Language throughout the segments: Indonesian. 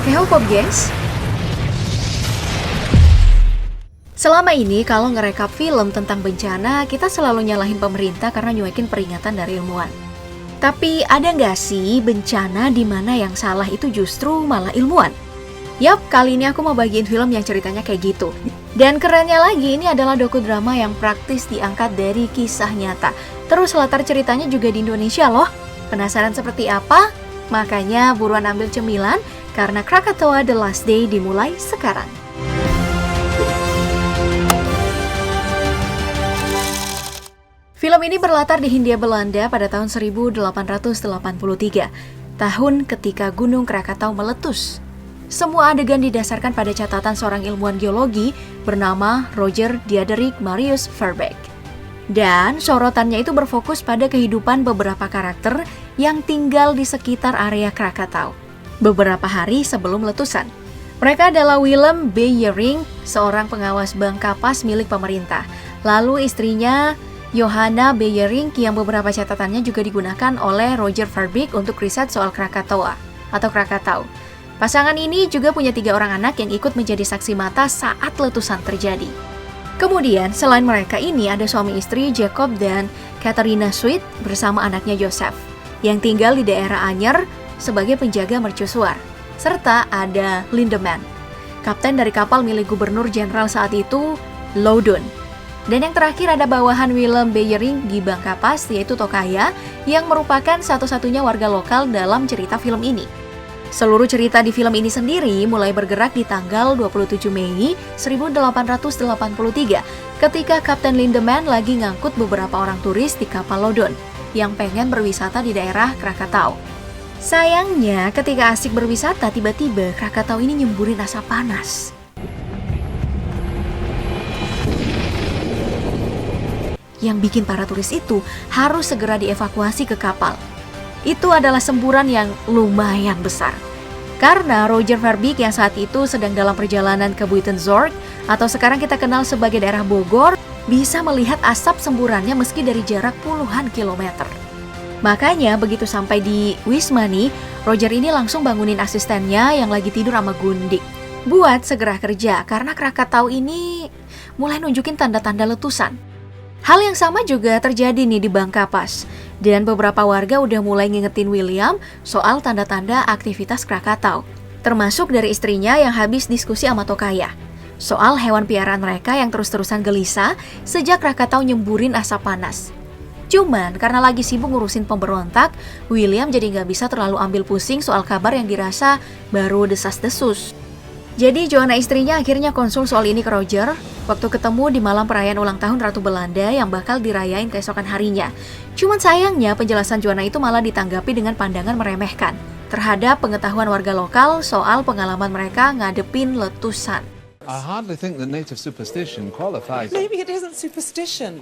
K-pop, gengs. Selama ini kalau ngerekap film tentang bencana, kita selalu nyalahin pemerintah karena nyuekin peringatan dari ilmuwan. Tapi ada nggak sih bencana di mana yang salah itu justru malah ilmuwan? Yap, kali ini aku mau bagiin film yang ceritanya kayak gitu. Dan kerennya lagi, ini adalah dokudrama yang praktis diangkat dari kisah nyata. Terus latar ceritanya juga di Indonesia loh. Penasaran seperti apa? Makanya buruan ambil cemilan, karena Krakatoa The Last Day dimulai sekarang. Film ini berlatar di Hindia Belanda pada tahun 1883, tahun ketika Gunung Krakatau meletus. Semua adegan didasarkan pada catatan seorang ilmuwan geologi bernama Roger Diederik Marius Verbeek. Dan sorotannya itu berfokus pada kehidupan beberapa karakter yang tinggal di sekitar area Krakatau beberapa hari sebelum letusan. Mereka adalah Willem Beyering, seorang pengawas bank kapas milik pemerintah. Lalu istrinya Johanna Beyering yang beberapa catatannya juga digunakan oleh Roger Verbeek untuk riset soal Krakatoa atau Krakatau. Pasangan ini juga punya 3 orang anak yang ikut menjadi saksi mata saat letusan terjadi. Kemudian selain mereka ini ada suami istri Jacob dan Katarina Sweet bersama anaknya Joseph yang tinggal di daerah Anyer sebagai penjaga mercusuar. Serta ada Lindeman, kapten dari kapal milik gubernur jenderal saat itu, Loudon. Dan yang terakhir ada bawahan Willem Beyering di bank kapas, yaitu Tokaya, yang merupakan satu-satunya warga lokal dalam cerita film ini. Seluruh cerita di film ini sendiri mulai bergerak di tanggal 27 Mei 1883, ketika Kapten Lindeman lagi ngangkut beberapa orang turis di kapal Loudon yang pengen berwisata di daerah Krakatau. Sayangnya, ketika asik berwisata, tiba-tiba Krakatau ini nyemburin asap panas. Yang bikin para turis itu harus segera dievakuasi ke kapal. Itu adalah semburan yang lumayan besar. Karena Roger Verbeek yang saat itu sedang dalam perjalanan ke Buitenzorg, atau sekarang kita kenal sebagai daerah Bogor, bisa melihat asap semburannya meski dari jarak puluhan kilometer. Makanya begitu sampai di Wisma nih, Roger ini langsung bangunin asistennya yang lagi tidur sama Gundik buat segera kerja, karena Krakatau ini mulai nunjukin tanda-tanda letusan. Hal yang sama juga terjadi nih di bank kapas, dan beberapa warga udah mulai ngingetin William soal tanda-tanda aktivitas Krakatau, termasuk dari istrinya yang habis diskusi sama Tokaya soal hewan piaraan mereka yang terus-terusan gelisah sejak Krakatau nyemburin asap panas. Cuman karena lagi sibuk ngurusin pemberontak, William jadi nggak bisa terlalu ambil pusing soal kabar yang dirasa baru desas-desus. Jadi Joanna istrinya akhirnya konsul soal ini ke Roger waktu ketemu di malam perayaan ulang tahun Ratu Belanda yang bakal dirayain keesokan harinya. Cuman sayangnya penjelasan Joanna itu malah ditanggapi dengan pandangan meremehkan terhadap pengetahuan warga lokal soal pengalaman mereka ngadepin letusan. I hardly think that native superstition qualifies. Maybe it isn't superstition.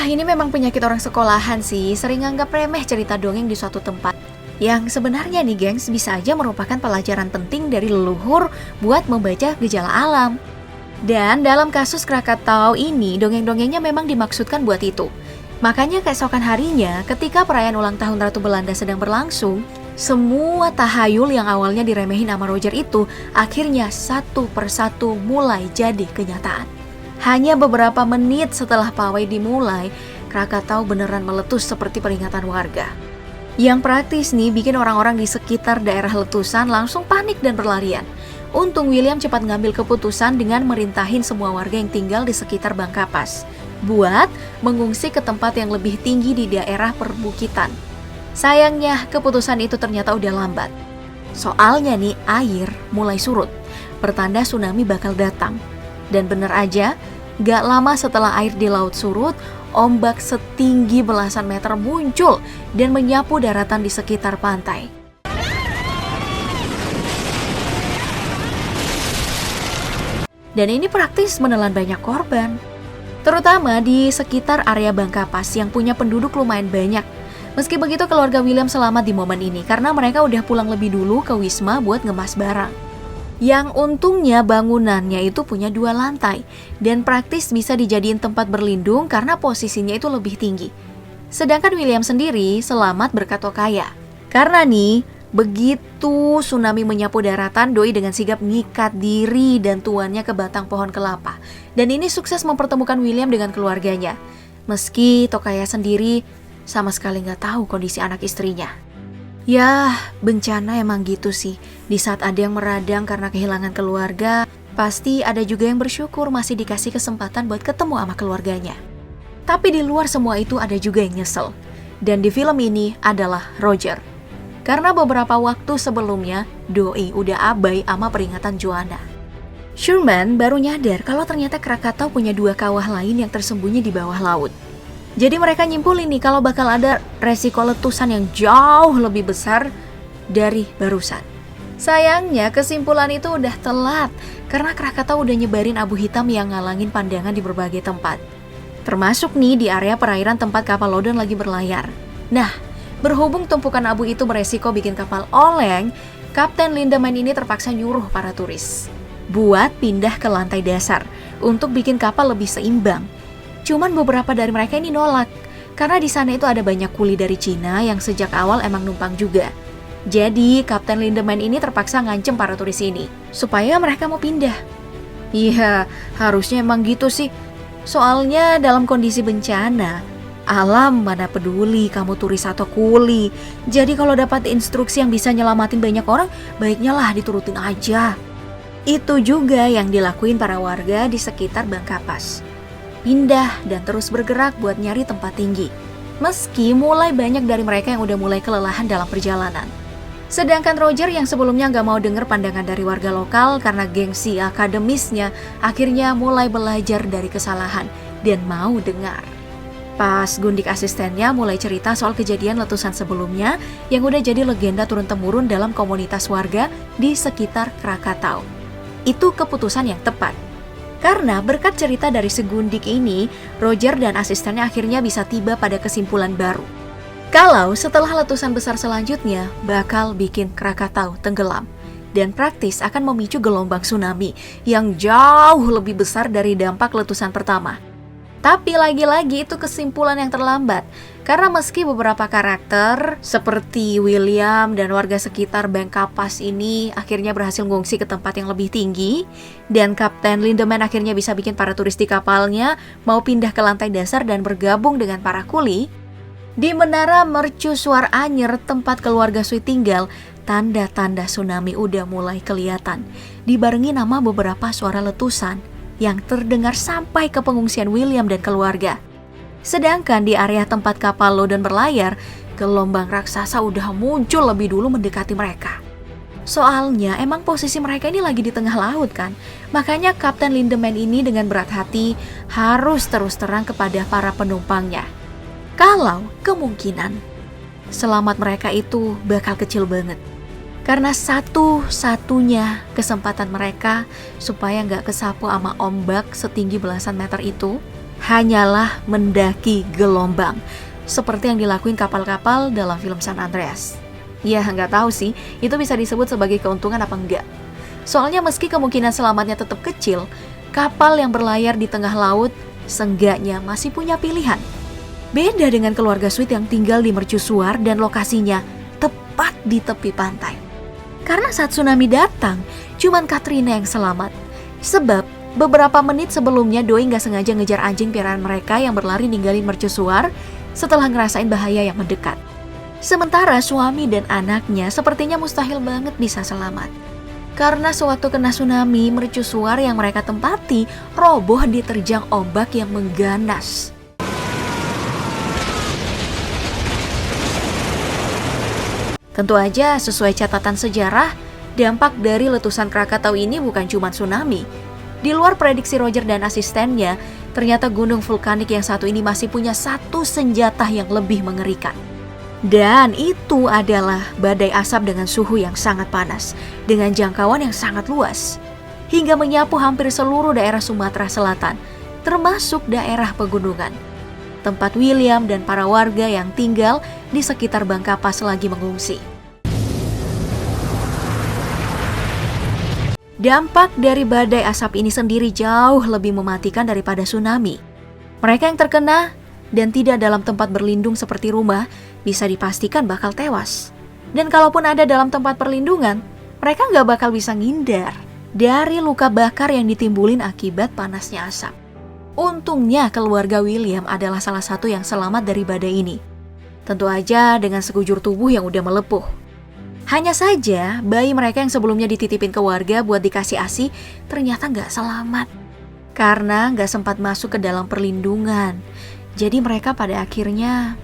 Ini memang penyakit orang sekolahan sih, sering anggap remeh cerita dongeng di suatu tempat. Yang sebenarnya nih gengs, bisa aja merupakan pelajaran penting dari leluhur buat membaca gejala alam. Dan dalam kasus Krakatau ini, dongeng-dongengnya memang dimaksudkan buat itu. Makanya keesokan harinya, ketika perayaan ulang tahun Ratu Belanda sedang berlangsung, semua tahayul yang awalnya diremehin sama Roger itu, akhirnya satu persatu mulai jadi kenyataan. Hanya beberapa menit setelah pawai dimulai, Krakatau beneran meletus seperti peringatan warga. Yang praktis nih bikin orang-orang di sekitar daerah letusan langsung panik dan berlarian. Untung William cepat ngambil keputusan dengan merintahin semua warga yang tinggal di sekitar bank kapas buat mengungsi ke tempat yang lebih tinggi di daerah perbukitan. Sayangnya keputusan itu ternyata udah lambat. Soalnya nih air mulai surut, pertanda tsunami bakal datang. Dan bener aja, gak lama setelah air di laut surut, ombak setinggi belasan meter muncul dan menyapu daratan di sekitar pantai. Dan ini praktis menelan banyak korban, terutama di sekitar area bank kapas yang punya penduduk lumayan banyak. Meski begitu, keluarga William selamat di momen ini karena mereka udah pulang lebih dulu ke Wisma buat ngemas barang. Yang untungnya bangunannya itu punya 2 lantai dan praktis bisa dijadiin tempat berlindung karena posisinya itu lebih tinggi. Sedangkan William sendiri selamat berkat Tokaya. Karena nih, Begitu tsunami menyapu daratan, Doi dengan sigap ngikat diri dan tuannya ke batang pohon kelapa. Dan ini sukses mempertemukan William dengan keluarganya. Meski Tokaya sendiri sama sekali nggak tahu kondisi anak istrinya. Ya, bencana emang gitu sih. Di saat ada yang meradang karena kehilangan keluarga, pasti ada juga yang bersyukur masih dikasih kesempatan buat ketemu sama keluarganya. Tapi di luar semua itu ada juga yang nyesel. Dan di film ini adalah Roger. Karena beberapa waktu sebelumnya, Doi udah abai sama peringatan Joanna. Sherman baru nyadar kalau ternyata Krakatau punya 2 kawah lain yang tersembunyi di bawah laut. Jadi mereka nyimpulin nih kalau bakal ada resiko letusan yang jauh lebih besar dari barusan. Sayangnya kesimpulan itu udah telat karena Krakatau udah nyebarin abu hitam yang ngalangin pandangan di berbagai tempat. Termasuk nih di area perairan tempat kapal Loden lagi berlayar. Nah, berhubung tumpukan abu itu beresiko bikin kapal oleng, Kapten Lindemann ini terpaksa nyuruh para turis buat pindah ke lantai dasar untuk bikin kapal lebih seimbang. Cuman beberapa dari mereka ini nolak, karena di sana itu ada banyak kuli dari Cina yang sejak awal emang numpang juga. Jadi Kapten Lindemann ini terpaksa ngancem para turis ini supaya mereka mau pindah. Iya, harusnya emang gitu sih. Soalnya dalam kondisi bencana, alam mana peduli kamu turis atau kuli. Jadi kalau dapat instruksi yang bisa nyelamatin banyak orang, baiknya lah diturutin aja. Itu juga yang dilakuin para warga di sekitar Bangkapas. Pindah dan terus bergerak buat nyari tempat tinggi. Meski mulai banyak dari mereka yang udah mulai kelelahan dalam perjalanan. Sedangkan Roger yang sebelumnya gak mau denger pandangan dari warga lokal karena gengsi akademisnya, akhirnya mulai belajar dari kesalahan dan mau dengar. Pas gundik asistennya mulai cerita soal kejadian letusan sebelumnya yang udah jadi legenda turun-temurun dalam komunitas warga di sekitar Krakatau. Itu keputusan yang tepat. Karena berkat cerita dari segundik ini, Roger dan asistennya akhirnya bisa tiba pada kesimpulan baru. Kalau setelah letusan besar selanjutnya bakal bikin Krakatau tenggelam dan praktis akan memicu gelombang tsunami yang jauh lebih besar dari dampak letusan pertama. Tapi lagi-lagi itu kesimpulan yang terlambat, karena meski beberapa karakter seperti William dan warga sekitar Bangkapas ini akhirnya berhasil ngungsi ke tempat yang lebih tinggi, dan Kapten Lindemann akhirnya bisa bikin para turis di kapalnya mau pindah ke lantai dasar dan bergabung dengan para kuli, di menara mercusuar Anyer tempat keluarga Sui tinggal, tanda-tanda tsunami udah mulai kelihatan, dibarengi nama beberapa suara letusan yang terdengar sampai ke pengungsian William dan keluarga. Sedangkan di area tempat kapal Loden berlayar, gelombang raksasa udah muncul lebih dulu mendekati mereka. Soalnya emang posisi mereka ini lagi di tengah laut kan, makanya Kapten Lindemann ini dengan berat hati harus terus terang kepada para penumpangnya. Kalau kemungkinan selamat mereka itu bakal kecil banget. Karena satu-satunya kesempatan mereka supaya nggak kesapu sama ombak setinggi belasan meter itu hanyalah mendaki gelombang, seperti yang dilakuin kapal-kapal dalam film San Andreas. Ya nggak tahu sih, itu bisa disebut sebagai keuntungan apa enggak. Soalnya meski kemungkinan selamatnya tetap kecil, kapal yang berlayar di tengah laut seenggaknya masih punya pilihan. Beda dengan keluarga Sweet yang tinggal di mercusuar dan lokasinya tepat di tepi pantai. Karena saat tsunami datang, cuman Katrina yang selamat. Sebab beberapa menit sebelumnya Doi gak sengaja ngejar anjing piaraan mereka yang berlari ninggalin mercusuar setelah ngerasain bahaya yang mendekat. Sementara suami dan anaknya sepertinya mustahil banget bisa selamat. Karena sewaktu kena tsunami, mercusuar yang mereka tempati roboh diterjang ombak yang mengganas. Tentu aja sesuai catatan sejarah, dampak dari letusan Krakatau ini bukan cuma tsunami. Di luar prediksi Roger dan asistennya, ternyata gunung vulkanik yang satu ini masih punya satu senjata yang lebih mengerikan. Dan itu adalah badai asap dengan suhu yang sangat panas, dengan jangkauan yang sangat luas, hingga menyapu hampir seluruh daerah Sumatera Selatan, termasuk daerah pegunungan. Tempat William dan para warga yang tinggal di sekitar Bangkapas lagi mengungsi. Dampak dari badai asap ini sendiri jauh lebih mematikan daripada tsunami. Mereka yang terkena dan tidak dalam tempat berlindung seperti rumah bisa dipastikan bakal tewas. Dan kalaupun ada dalam tempat perlindungan, mereka nggak bakal bisa ngindar dari luka bakar yang ditimbulin akibat panasnya asap. Untungnya keluarga William adalah salah satu yang selamat dari badai ini. Tentu aja dengan sekujur tubuh yang udah melepuh. Hanya saja, bayi mereka yang sebelumnya dititipin ke warga buat dikasih ASI ternyata nggak selamat. Karena nggak sempat masuk ke dalam perlindungan. Jadi mereka pada akhirnya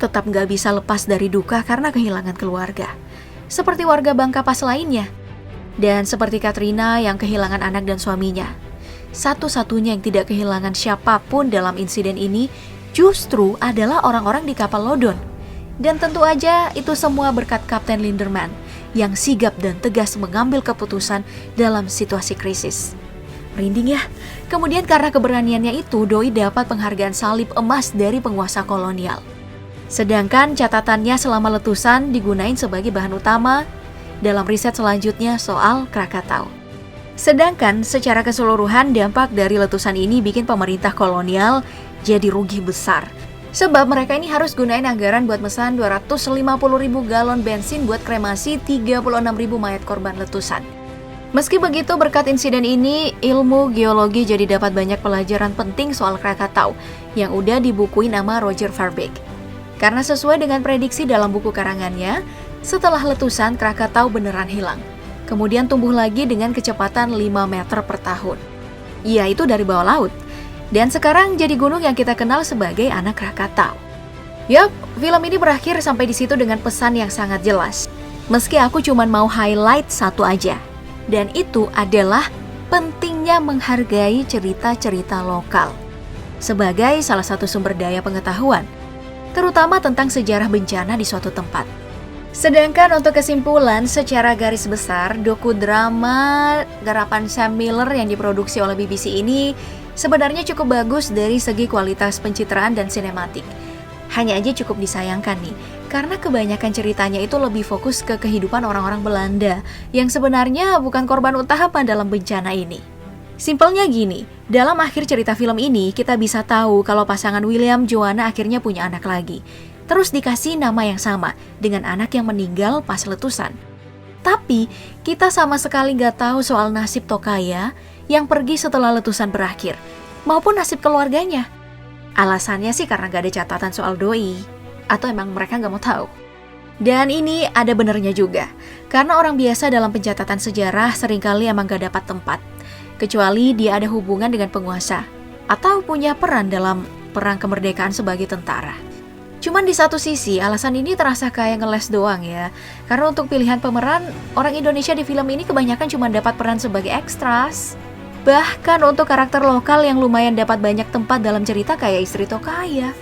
tetap nggak bisa lepas dari duka karena kehilangan keluarga. Seperti warga Bangkapas lainnya. Dan seperti Katrina yang kehilangan anak dan suaminya. Satu-satunya yang tidak kehilangan siapapun dalam insiden ini justru adalah orang-orang di kapal Lodon. Dan tentu aja itu semua berkat Kapten Linderman yang sigap dan tegas mengambil keputusan dalam situasi krisis. Merinding ya. Kemudian karena keberaniannya itu, Doi dapat penghargaan salib emas dari penguasa kolonial. Sedangkan catatannya selama letusan digunain sebagai bahan utama dalam riset selanjutnya soal Krakatau. Sedangkan secara keseluruhan dampak dari letusan ini bikin pemerintah kolonial jadi rugi besar. Sebab mereka ini harus gunain anggaran buat mesan 250.000 galon bensin buat kremasi 36.000 mayat korban letusan. Meski begitu, berkat insiden ini, ilmu geologi jadi dapat banyak pelajaran penting soal Krakatau yang udah dibukuin nama Roger Verbeek. Karena sesuai dengan prediksi dalam buku karangannya, setelah letusan Krakatau beneran hilang. Kemudian tumbuh lagi dengan kecepatan 5 meter per tahun. Iya, itu dari bawah laut. Dan sekarang jadi gunung yang kita kenal sebagai anak Krakatau. Yup, film ini berakhir sampai di situ dengan pesan yang sangat jelas. Meski aku cuma mau highlight satu aja. Dan itu adalah pentingnya menghargai cerita-cerita lokal. Sebagai salah satu sumber daya pengetahuan. Terutama tentang sejarah bencana di suatu tempat. Sedangkan untuk kesimpulan, secara garis besar, doku-drama garapan Sam Miller yang diproduksi oleh BBC ini sebenarnya cukup bagus dari segi kualitas pencitraan dan sinematik. Hanya aja cukup disayangkan nih, karena kebanyakan ceritanya itu lebih fokus ke kehidupan orang-orang Belanda yang sebenarnya bukan korban utama dalam bencana ini. Simpelnya gini, dalam akhir cerita film ini kita bisa tahu kalau pasangan William Joanna akhirnya punya anak lagi. Terus dikasih nama yang sama dengan anak yang meninggal pas letusan. Tapi kita sama sekali gak tahu soal nasib Tokaya yang pergi setelah letusan berakhir, maupun nasib keluarganya. Alasannya sih karena gak ada catatan soal Doi, atau emang mereka gak mau tahu. Dan ini ada benernya juga, karena orang biasa dalam pencatatan sejarah seringkali emang gak dapat tempat, kecuali dia ada hubungan dengan penguasa, atau punya peran dalam perang kemerdekaan sebagai tentara. Cuman di satu sisi, alasan ini terasa kayak ngeles doang ya. Karena untuk pilihan pemeran, orang Indonesia di film ini kebanyakan cuma dapat peran sebagai ekstras. Bahkan untuk karakter lokal yang lumayan dapat banyak tempat dalam cerita kayak istri Tokaya.